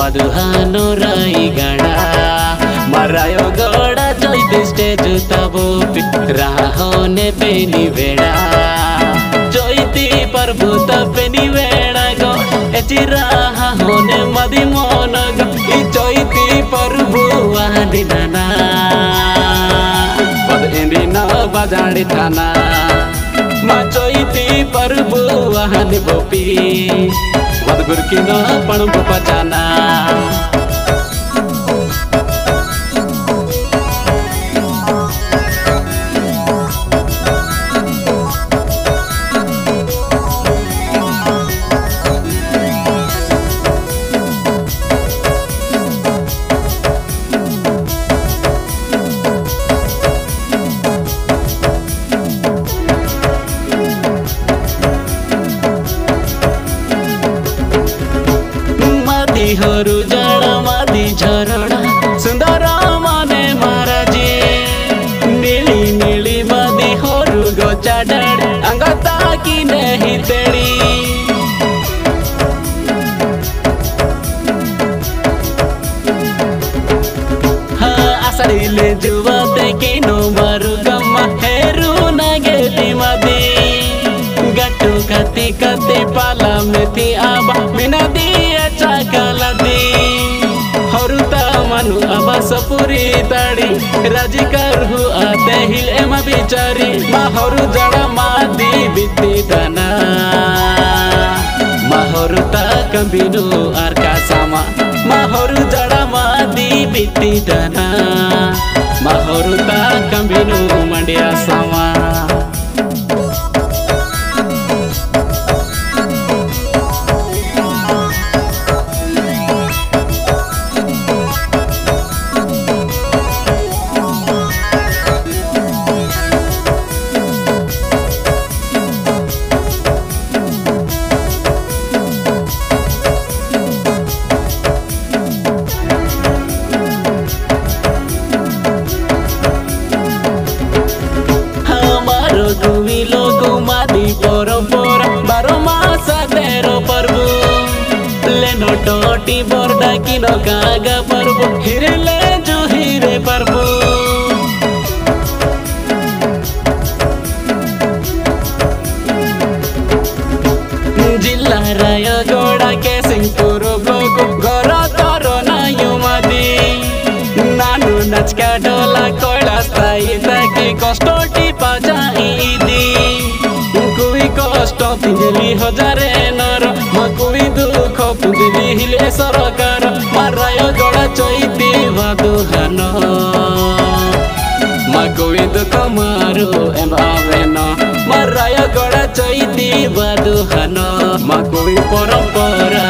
वादुहानो रायगढ़ा मरायो गड़ा जयती स्टेज तबो राहोने पेनी बेड़ा जयती प्रभु तपेनी बेड़ा गो एचिरा होने मदी मोन गो जयती प्रभु वादी नाना पद इंदिना बाजाड़ी थाना मा जयती प्रभु वाहनी बोपी वद गुरकिनो पण पचाना हरु जड़ा मादी झरड़ा सुंदर माने महाराजी नीली नीली मादी हरु गोचा डाड़ी अंगता की नहीं तेड़ी हाँ आसड़ी ले जुवा देखी नो मारू गम्मा हेरु नगेली मादी गट्टू कती कती पाला में थी आबा बिना दिया चाकला दी हरुता मनु आबा सपुरी ताड़ी राजी कर हु आते हिल एमा बिचारी मा हरु जड़ा मादी बिती दाना मा हरुता कंबिनु आर का सामा मा हरु जड़ा मादी बिती दाना मा हरुता कंबिनु मंडिया सामा परंपरा 12 मास 13 पर्व लेनो टोटी बोर्डा किनो कागा पर्व हिरले जो हिरे पर्व जिला रायगढ़ के सिंहपुर ब्लॉक घर तोरो नायुमादी नानु नचका डोला कोयला स्थायी ताकि कष्टटी पाजाई दी कष्ट पिंजली हजारे नर मकुई दुख पुंजली हिले सरकार माराय गड़ा चैती वादुहान मकुई दुख मारू एम आवेन माराय गड़ा चैती वादुहान मकुई परंपरा